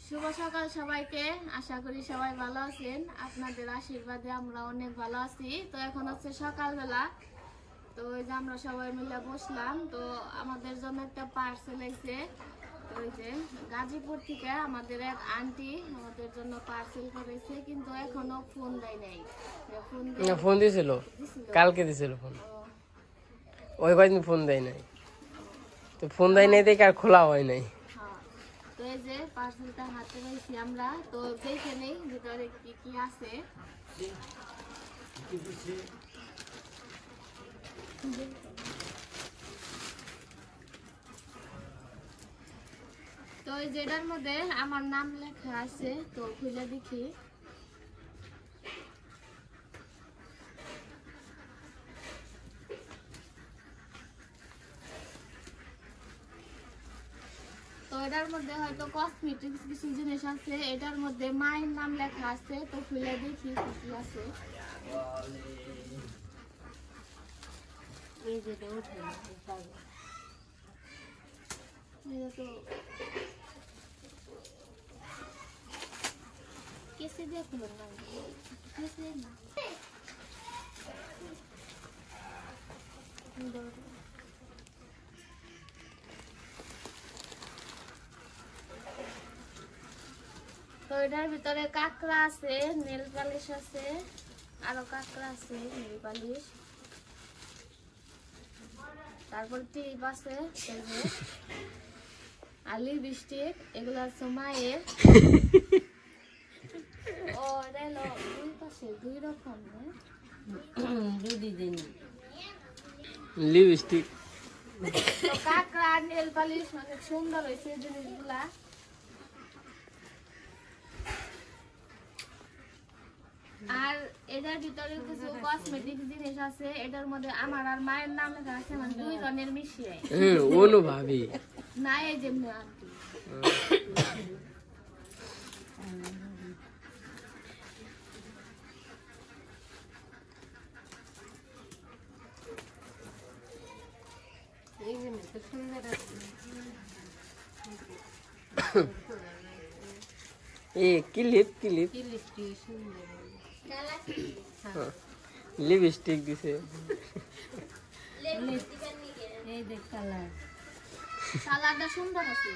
শুভ সকাল সবাইকে। আশা করি সবাই ভালো আছেন। আপনাদের আশীর্বাদে আমরা অনেক ভালো আছি। তো এখন হচ্ছে সকালবেলা। তো ওই যে আমরা সবাই মিলে বসলাম। তো আমাদের জন্য একটা পার্সেল এসেছে। ওই যে গাজীপুর থেকে আমাদের এক আন্টি আমাদের জন্য পার্সেল করেছে, কিন্তু এখনো ফোন দেয় নাই। ফোন দিয়েছিল কালকে, দিয়েছিল ফোন। ওই কয়েকদিন ফোন দেয় নাই, তো ফোন দেয় নাই দেখে আর খোলা হয় নাই। তো এই যে পার্সেলটা হাতে পাইছি আমরা। তো দেখে নেই ভিতরে কি কি আছে। তো এই যেটার মধ্যে আমার নাম লেখা আছে, তো খুলে দেখি। তো এটার মধ্যে হয়তো কসমেটিক্স কিছু জিনিস আছে। এটার মধ্যে মায়ের নাম লেখা আছে। তো খুলে দেখি কি আছে। এই যে তো কেসে দিয়ে খুলো না, কেসে না। তো এটার ভিতরে কাঁকড়া আছে, নেল পালিশ আছে, আরো কাঁকড়া আছে, নেল পালিশ, তারপর টিপ আছে, আর লিপস্টিক। এগুলো আছে মায়ের। ও এটা হলো দুই পাশে দুই রকম লিপস্টিক। কাঁকড়া নেল পালিশ অনেক সুন্দর হয়েছে জিনিসগুলা। আর এটার ভিতরে কিছু কসমেটিক্স জিনিস আছে। এটার মধ্যে আমার আর মায়ের নাম লেখা আছে, মানে দুইজনের মিশিয়ে। অনু ভাবি না, এই যেমনি আন্টি। ক্লিপ লিপস্টিক দিছে। কালারটা সুন্দর আছে।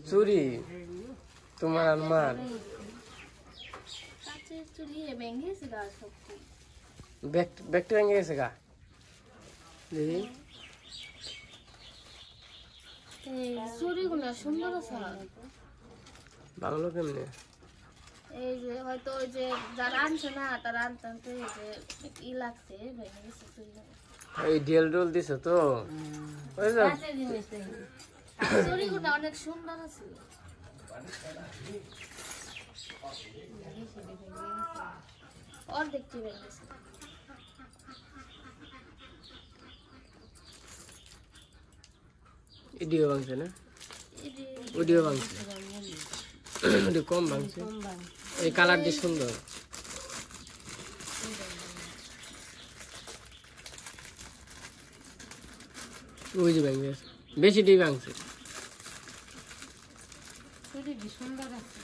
চুরি তোমার আর মার চুরি ভেঙে গেছে গা, সত্যি ব্যাগটা ভেঙে গেছে গা। দেখি চুরিগুলো সুন্দর আছে। বাংলো কেমনে? এই যে হয়তো ওই যে যারা আনছে না, তারা আনতে আনতে এই যে ই লাগছে, ভেঙে গেছে চুরিগুলো। এই ঢেল ডোল দিছে তো, চুরিগুলো অনেক সুন্দর আছে। অর্ধেক ভেঙে গেছে। এডিও ভাঙছে না, ওডিও ভাঙছে, ওটা কম ভাঙছে। এই কালারটি সুন্দর। ওই যে ভাঙবে, বেশি ডি ভাঙছে। সুন্দর আছে।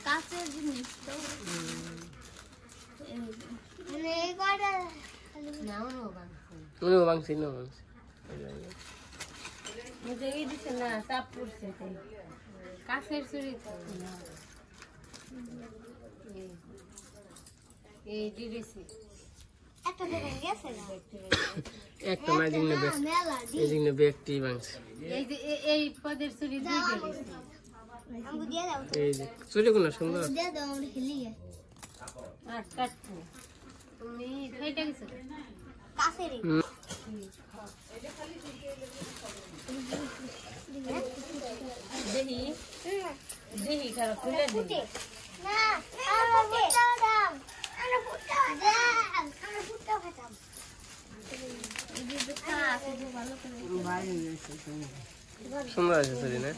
কাঁচের জিনিস তো ভাঙছে না কাঁচের চুরি তো একটা ম্যাজিং না ব্যক্তি ভাঙছে। এই পদের চুরি এই যে চুরিগুলো সুন্দর। তুমি খাইটা গেছো দেখি দেখি খারাপ খুলে দিই। সুন্দর আছে চুরি না?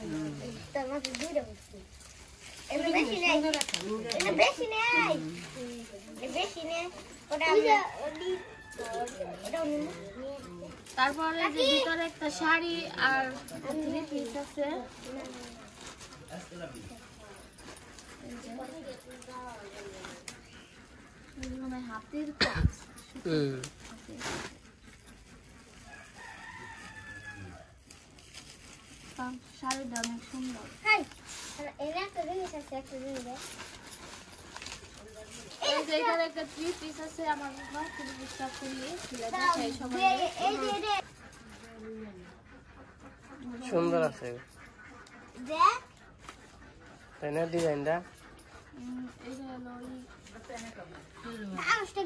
তারপরে যে ভিতরে একটা শাড়ি আর 3 পিস আছে। হাতের কাজ। শাড়িটা অনেক সুন্দর। এখানে একটা 3 পিস আছে আমার বাবা, খুব বিশ্বাস করি দেখাই সবাই। সুন্দর আছে তাই না ডিজাইনটা?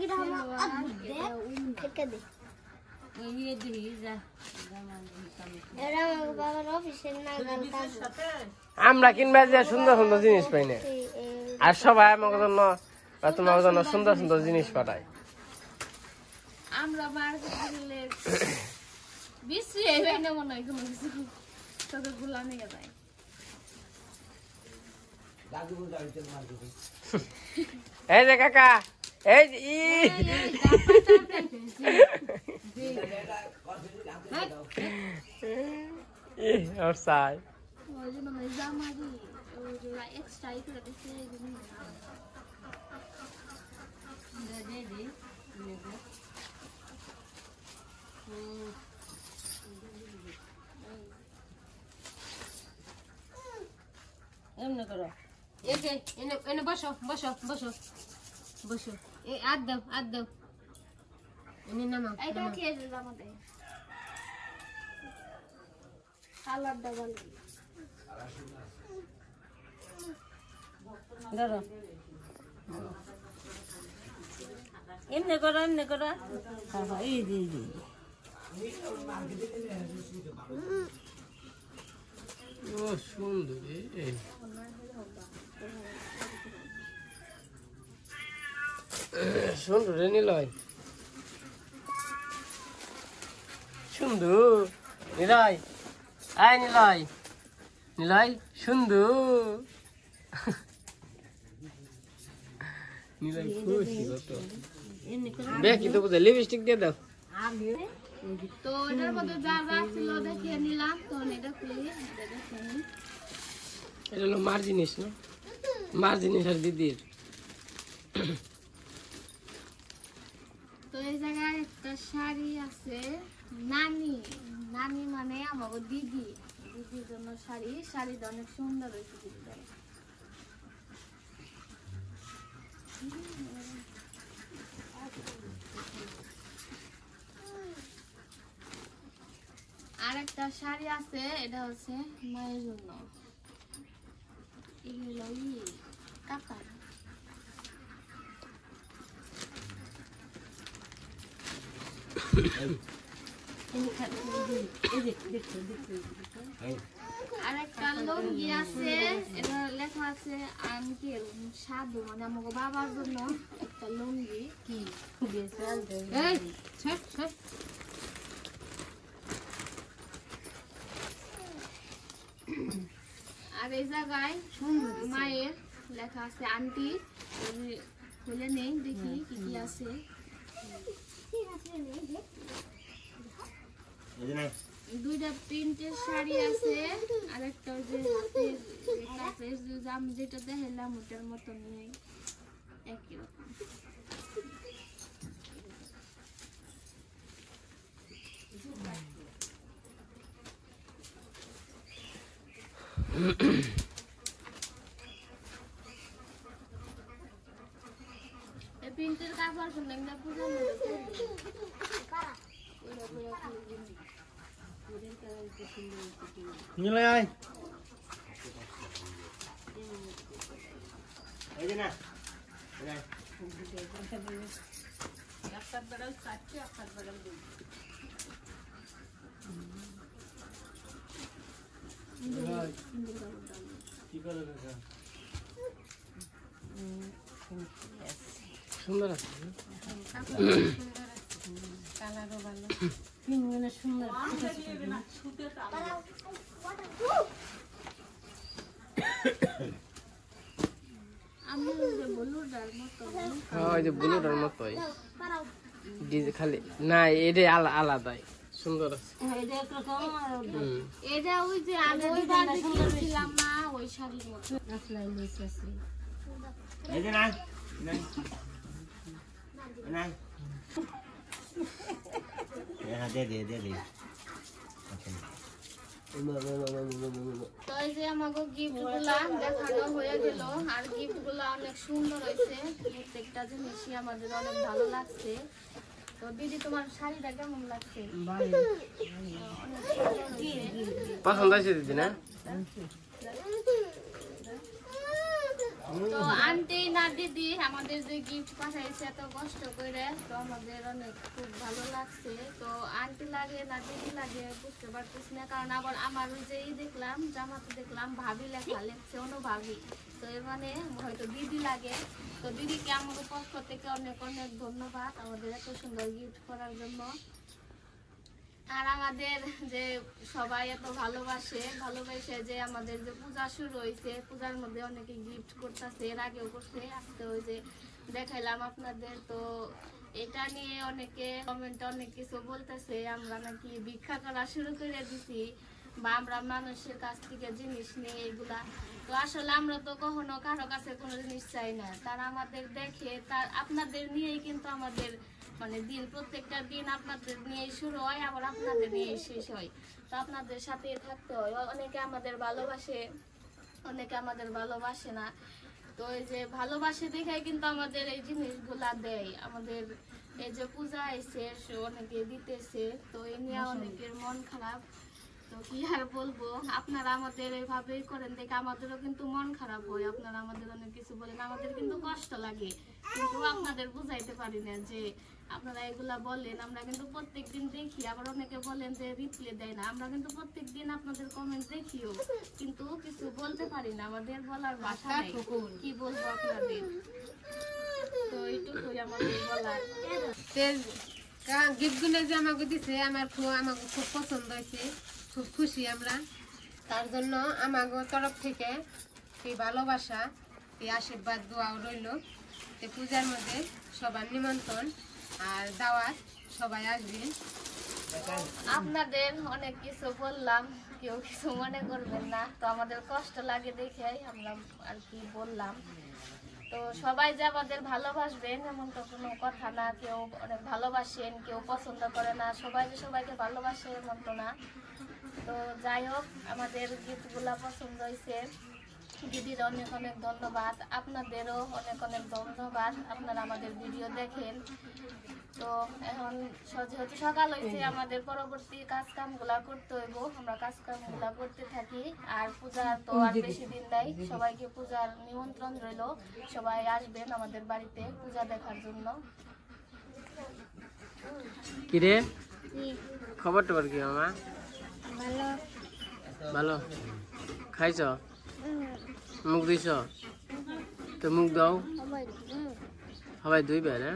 এটা হলো আমরা কিনবা যে সুন্দর সুন্দর জিনিস পাই না, আর সবাই আমার জন্য বা তোমার জন্য সুন্দর সুন্দর জিনিস পাঠায়। আমরা মার্কেটে গেলে বিশ্রী এই না মনে হয় কোনো কিছু তোকে গুলা নিয়ে যায়। এই যে কাকা, এই যে ওর সাই ওই জন্য জামারি ওই এক্সট্রা করে দিচ্ছে এই জন্য। এমনি করো, এনে বসো বসো বসো বসো, আদ দাও এনে নামাও। এইটা খেয়ে দিল আমাদের কালারটা ভালো। ধরো, এমনি করো এমনি করো। হ্যাঁ হ্যাঁ, এই যে ও সুন্দর সুন্দর নিলয়, সুন্দর নিলয়, আয় নিলয়, নিলয় সুন্দর নিলয় খুশি কত। এমনি করো। দেখি তো কোথায় লিপস্টিক দিয়ে দাও। তো এটার মধ্যে যা যা ছিল দেখিয়ে নিলাম। তো এটা খুলি, এটা দেখে নিই। এটা হলো মার জিনিস না, মার জিনিস আর দিদির। তো এই জায়গায় একটা শাড়ি আছে, নানি নানি মানে আমার দিদি, দিদির জন্য শাড়ি। শাড়িটা অনেক সুন্দর হয়েছে দিদিটা। আর একটা শাড়ি আছে, এটা হচ্ছে মায়ের জন্য। এগুলো কাপড় আর একটা লুঙ্গি আছে, এটা লেখা আছে আঙ্কেল সাধু, মানে আমার বাবার জন্য একটা লুঙ্গি। কি এই ছাড় ছাড়। আর এই জায়গায় মায়ের লেখা আছে আন্টি। খুলে নেই দেখি কি কি আছে। দুইটা প্রিন্টের শাড়ি আছে, আর একটা যে হাতের কাছে আমি যেটা দেখালাম ওটার মতো নেই, একই রকম। এই প্রিন্টের কাপড় শুনলে না পুরো নিলয় আয়, এই যে না কি করে সুন্দর আছে। কালারও ভালো, পিঙ্গনের সুন্দর ছোট ছোট। আমি ওই যে বলুটার মতো হ্যাঁ ওই যে ব্লুটার মতোই খালি না এটা আলাদাই সুন্দর আছে। এটা একরকম আর হুম। এটা ওই যে আমি ওইবার কিনেছিলাম না ওই শাড়ির মতো। আসলাই লইছে আছে এই যে নাই নাই নাই হ্যাঁ দে তো এই যে আমাকে গিফট গুলা দেখানো হয়ে গেল আর গিফট গুলা অনেক সুন্দর হয়েছে, প্রত্যেকটা জিনিসই আমাদের অনেক ভালো লাগছে। তো দিদি তোমার শাড়িটা কেমন লাগছে? অনেক সুন্দর হয়েছে। পছন্দ হয়েছে দিদি না? তো আন্টি না দিদি আমাদের যে গিফট পাঠাইছে এত কষ্ট করে, তো আমাদের অনেক খুব ভালো লাগছে। তো আন্টি লাগে না দিদি লাগে বুঝতে পারতেছি না, কারণ আবার আমার ওই যে দেখলাম জামাতে দেখলাম ভাবি লেখা লেখছে অনুভাবি, তো এর মানে হয়তো দিদি লাগে। তো দিদিকে আমাদের পক্ষ থেকে অনেক অনেক ধন্যবাদ আমাদের এত সুন্দর গিফট করার জন্য। আর আমাদের যে সবাই এত ভালোবাসে যে আমাদের যে পূজা শুরু হয়েছে, পূজার মধ্যে অনেকে গিফট করতেছে, এর আগেও করছে, আজকে ওই যে দেখাইলাম আপনাদের। তো এটা নিয়ে অনেকে কমেন্টে অনেক কিছু বলতেছে আমরা নাকি ভিক্ষা করা শুরু করে দিছি বা আমরা মানুষের কাছ থেকে জিনিস নিয়ে এগুলা। তো আসলে আমরা তো কখনো কারো কাছে কোনো জিনিস চাই না, তারা আমাদের দেখে তার আপনাদের নিয়েই কিন্তু আমাদের মানে দিন, প্রত্যেকটা দিন আপনাদের নিয়েই শুরু হয় আবার আপনাদের নিয়েই শেষ হয়। তো আপনাদের সাথে থাকতে হয়। অনেকে আমাদের ভালোবাসে, অনেকে আমাদের ভালোবাসে না। তো এই যে ভালোবাসে দেখাই কিন্তু আমাদের এই জিনিসগুলা দেয়। আমাদের এই যে পূজা আইছে অনেকে দিতেছে, তো এই নিয়ে অনেকের মন খারাপ। তো কি আর বলবো, আপনারা আমাদের এইভাবেই করেন দেখে আমাদেরও কিন্তু মন খারাপ হয়। আপনারা আমাদের অনেক কিছু বলেন, আমাদের কিন্তু কষ্ট লাগে, কিন্তু আপনাদের বুঝাইতে পারি না যে আপনারা এগুলা বলেন। আমরা কিন্তু প্রত্যেকদিন দেখি, আবার অনেকে বলেন যে রিপ্লাই দেয় না, আমরা কিন্তু প্রত্যেকদিন আপনাদের কমেন্ট দেখিও, কিন্তু কিছু বলতে পারি না, আমাদের বলার ভাষা নেই, কি বলবো আপনাদের। তো এইটুকুই আমাদের বলার। গিফট গুলো যে আমাকে দিছে আমাকে খুব পছন্দ হয়েছে, খুব খুশি আমরা। তার জন্য আমাকে তরফ থেকে এই ভালোবাসা, এই আশীর্বাদ দোয়াও রইল। এই পূজার মধ্যে সবার নিমন্ত্রণ আর দাওয়াত, সবাই আসবেন। আপনাদের অনেক কিছু বললাম, কেউ কিছু মনে করবেন না, তো আমাদের কষ্ট লাগে দেখে আমরা আর কি বললাম। তো সবাই যে আমাদের ভালোবাসবেন এমন তো কোনো কথা না, কেউ অনেক ভালোবাসেন, কেউ পছন্দ করে না, সবাই যে সবাইকে ভালোবাসে এমন তো না। তো যাই হোক, আমাদের গীতগুলা পছন্দ হয়েছে, দিদির অনেক অনেক ধন্যবাদ, আপনাদেরও অনেক অনেক ধন্যবাদ, আপনারা আমাদের ভিডিও দেখেন। তো এখন যেহেতু সকাল হয়েছে, আমাদের পরবর্তী কাজ কামগুলা করতে হইব, আমরা কাজ কামগুলা করতে থাকি। আর পূজা তো আর বেশি দিন নাই, সবাইকে পূজার নিমন্ত্রণ রইল, সবাই আসবেন আমাদের বাড়িতে পূজা দেখার জন্য। কিরে খবর টবর কি মামা? ভালো। খাইছ? মুখ দিছ? তো মুখ দাও, সবাই ধুইবে না?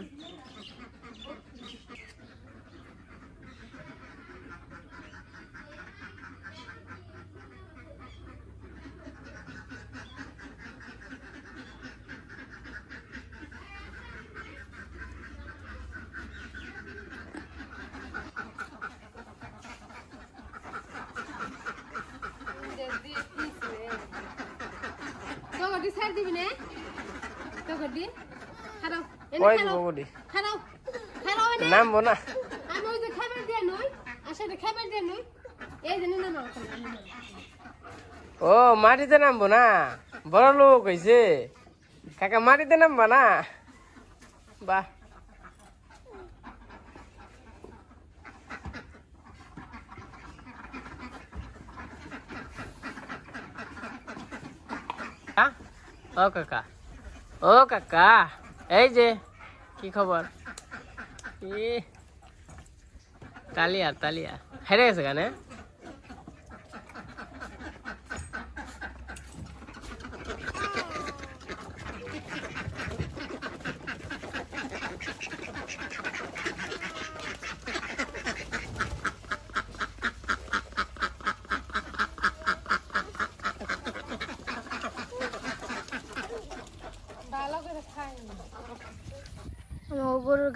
তোকে ছাড় দিবি না, তোকে খারাপ কই দিব বডি খারাপ খারাপ নামবো না। আমি ওই যে খাবার দিয়ে নই, আসলে খাবার দিয়ে নই, এই জন্য নাম। ও মাটিতে নামবো না, বড় লোক হয়েছে কাকা, মাটিতে নামবা না? বাহ, ও কাকা, ও কাকা, এই যে কি খবর? তালিয়া তালিয়া হেরে গেছে গানে।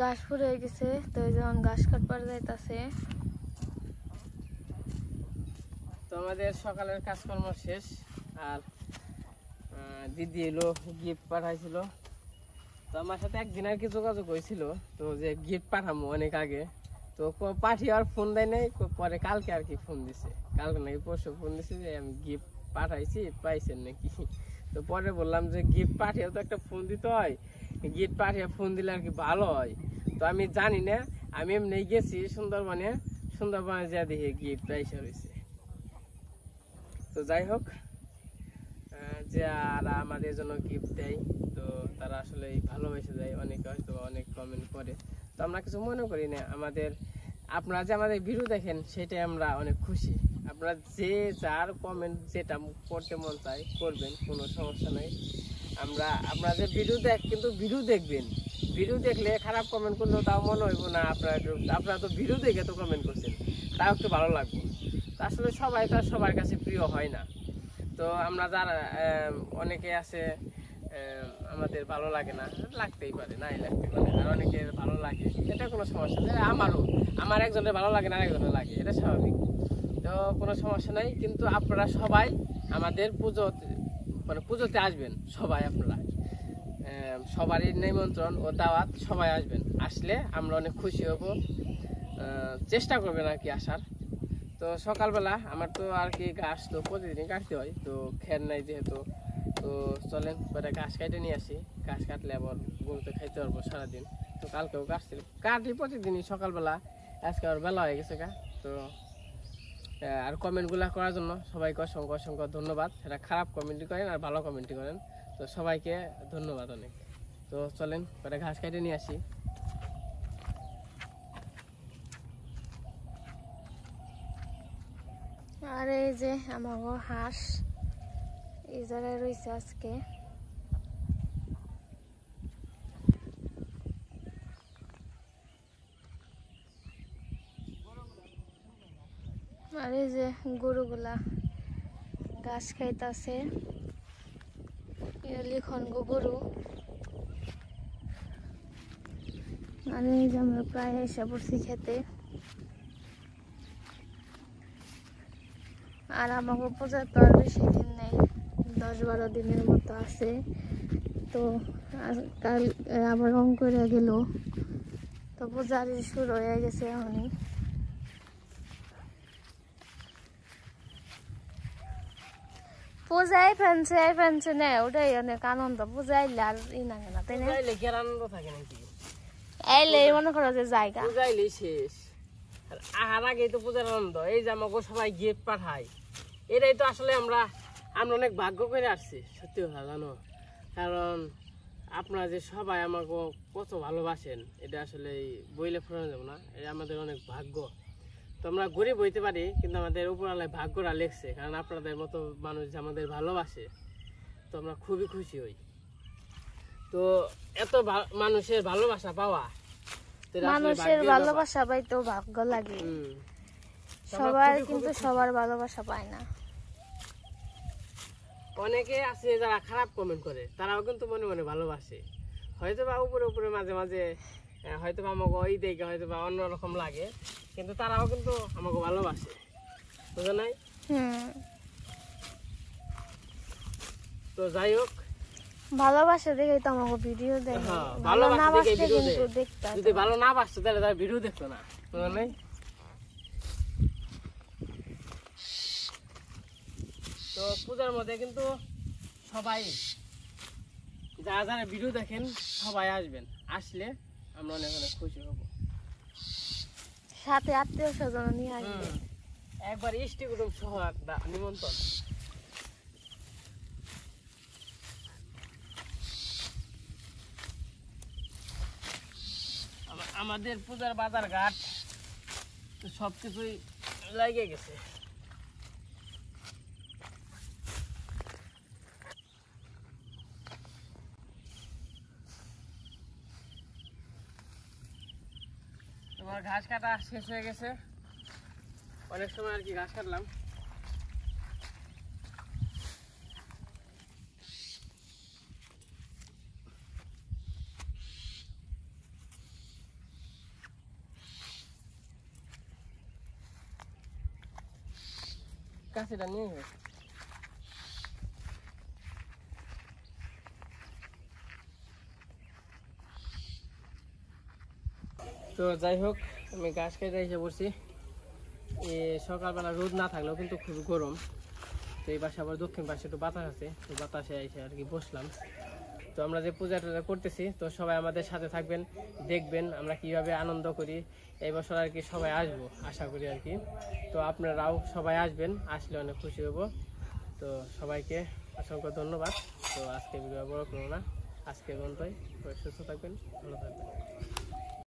ঘাস পুড়ে গেছে, তো এই যখন ঘাস কাটবার যাইতাছে। তো আমাদের সকালের কাজকর্ম শেষ, আর দিদি এলো গিফট পাঠাইছিল। তো আমার সাথে একদিন আর কি যোগাযোগ হয়েছিল, তো যে গিফট পাঠাবো অনেক আগে, তো পাঠিয়ে আর ফোন দেয় নাই। পরে কালকে আর কি ফোন দিছে, কালকে নাকি পরশু ফোন দিছে যে আমি গিফট পাঠাইছি, পাইছেন নাকি। তো পরে বললাম যে গিফট পাঠিয়েও তো একটা ফোন দিতে হয়, গিফট পাঠিয়ে ফোন দিলে আর কি ভালো হয়। তো আমি জানি না, আমি এমনি গেছি সুন্দরবনে, সুন্দরবনে যা দেখি গিফট আইসা রয়েছে। তো যাই হোক, যে আর আমাদের জন্য গিফট দেয়, তো তারা আসলে ভালোবেসে দেয়। অনেকে হয়তো অনেক কমেন্ট করে, তো আমরা কিছু মনে করি না। আপনারা যে আমাদের ভিডিও দেখেন সেটাই আমরা অনেক খুশি। আপনারা যে যার কমেন্ট যেটা করতে মন চায় করবেন, কোনো সমস্যা নেই। আপনারা যে ভিডিও কিন্তু ভিডিও দেখবেন, ভিডিও দেখলে খারাপ কমেন্ট করলেও তাও মনে হইব না আপনারা তো ভিডিও দেখে তো কমেন্ট করছেন, তাও একটু ভালো লাগবে। তো আসলে সবাই তো সবার কাছে প্রিয় হয় না। তো আমরা যারা অনেকে আছে আমাদের ভালো লাগে না, লাগতেই পারে, নাই লাগতে পারে, আর অনেকের ভালো লাগে, এটা কোনো সমস্যা নেই। আমার একজনের ভালো লাগে না, আরেকজনের লাগে, এটা স্বাভাবিক। তো কোনো সমস্যা নাই। কিন্তু আপনারা সবাই আমাদের পুজোতে আসবেন, সবাই আপনারা সবারই নিমন্ত্রণ ও দাওয়াত, সবাই আসবেন। আসলে আমরা অনেক খুশি হব, চেষ্টা করবেন আর কি আসার। তো সকালবেলা আমার তো আর কি ঘাস তো প্রতিদিনই কাটতে হয়, তো খের নাই যেহেতু, তো চলেন কটা ঘাস কাটে নিয়ে আসি। ঘাস কাটলে আবার গরুতে খাইতে পারবো সারাদিন। তো কালকেও কাটি প্রতিদিনই সকালবেলা, আজকে আবার বেলা হয়ে গেছে গা। তো আর কমেন্টগুলো করার জন্য সবাইকে অসংখ্য অসংখ্য ধন্যবাদ। সেটা খারাপ কমেন্টই করেন আর ভালো কমেন্টই করেন, তো সবাইকে ধন্যবাদ অনেক। তো চলেন কটা ঘাস কাটে নিয়ে আসি। আর এই যে আমার হাঁস এই জায়গায় রয়েছে আজকে। আর এই যে গরুগুলা ঘাস খাইতেছে, লিখন গরু। আর এই যে আমরা প্রায় এসে পড়ছি খেতে। আর আমাকে পূজা তো আর বেশি দিন নেই, 10-12 দিনের মতো আছে। তো কাল আবার রং করে গেল, তো পূজার শুরু হয়ে গেছে এখনই। পূজায় ফেনছে না, ওটাই অনেক আনন্দ। পূজাইলে আর ই না কেনা, তাই না? আনন্দ থাকে নাকি? এলে মনে করো যে জায়গা পূজাইলেই শেষ, আর আহার আগেই তো পূজার আনন্দ। এই যে আমাকে সবাই গিফট পাঠায়, এটাই তো আসলে আমরা অনেক ভাগ্য করে আসছি, সত্যি কথা জানো। কারণ আপনারা যে সবাই আমাকে কত ভালোবাসেন, এটা আসলে বইলে ফোরানো যাবো না। এটা আমাদের অনেক ভাগ্য। তো আমরা গরিব হইতে পারি, কিন্তু আমাদের উপরালায় ভাগ্যটা লেখছে, কারণ আপনাদের মতো মানুষ যে আমাদের ভালোবাসে, তো আমরা খুবই খুশি হই। তো এত মানুষের ভালোবাসা পাওয়া, মানুষের ভালোবাসা পাইতেও ভাগ্য লাগে। সবার কিন্তু সবার ভালোবাসা পায় না। অনেকে আছে যারা খারাপ কমেন্ট করে, তারাও কিন্তু মনে মনে ভালোবাসে। হয়তো বা উপরে উপরে মাঝে মাঝে হয়তো বা আমাকে ওই দেখে হয়তো বা অন্যরকম লাগে, কিন্তু তারাও কিন্তু আমাকে ভালোবাসে, বুঝো নাই? তো যাই হোক, ভালোবাসা দেখে তো আমাকে ভিডিও দেয়। ভালো না বাসলে কিন্তু দেখতে, যদি ভালো না বাসতো তাহলে তারা ভিডিও দেখতো না, বুঝো নাই? তো পূজার মধ্যে কিন্তু সবাই যারা যারা ভিডিও দেখেন সবাই আসবেন, আসলে আমরা অনেক অনেক খুশি হব। সাথে আত্মীয় স্বজন নিয়ে আসবে, একবার ইষ্টি কুটুম সহ একটা নিমন্ত্রণ। আমাদের পূজার বাজার ঘাট সবকিছুই লাগে গেছে। তোমার ঘাস কাটা শেষ হয়ে গেছে, অনেক সময় আর কি ঘাস কাটলাম। কাছেটা নিয়ে আয়। তো যাই হোক, আমি গাছ কেটে এসে পড়ছি। সকালবেলা রোদ না থাকলেও কিন্তু খুব গরম। তো এই পাশে আবার দক্ষিণ পাশে একটু বাতাস আছে, তো বাতাসে এসে আর কি বসলাম। তো আমরা যে পূজা টুজা করতেছি, তো সবাই আমাদের সাথে থাকবেন, দেখবেন আমরা কিভাবে আনন্দ করি। এই বছর আর কি সবাই আসবো আশা করি আর কি। তো আপনারাও সবাই আসবেন, আসলে অনেক খুশি হব। তো সবাইকে অসংখ্য ধন্যবাদ। তো আজকে ভিডিও বড় করবো না, আজকে পর্যন্তই। সুস্থ থাকবেন, ভালো থাকবেন।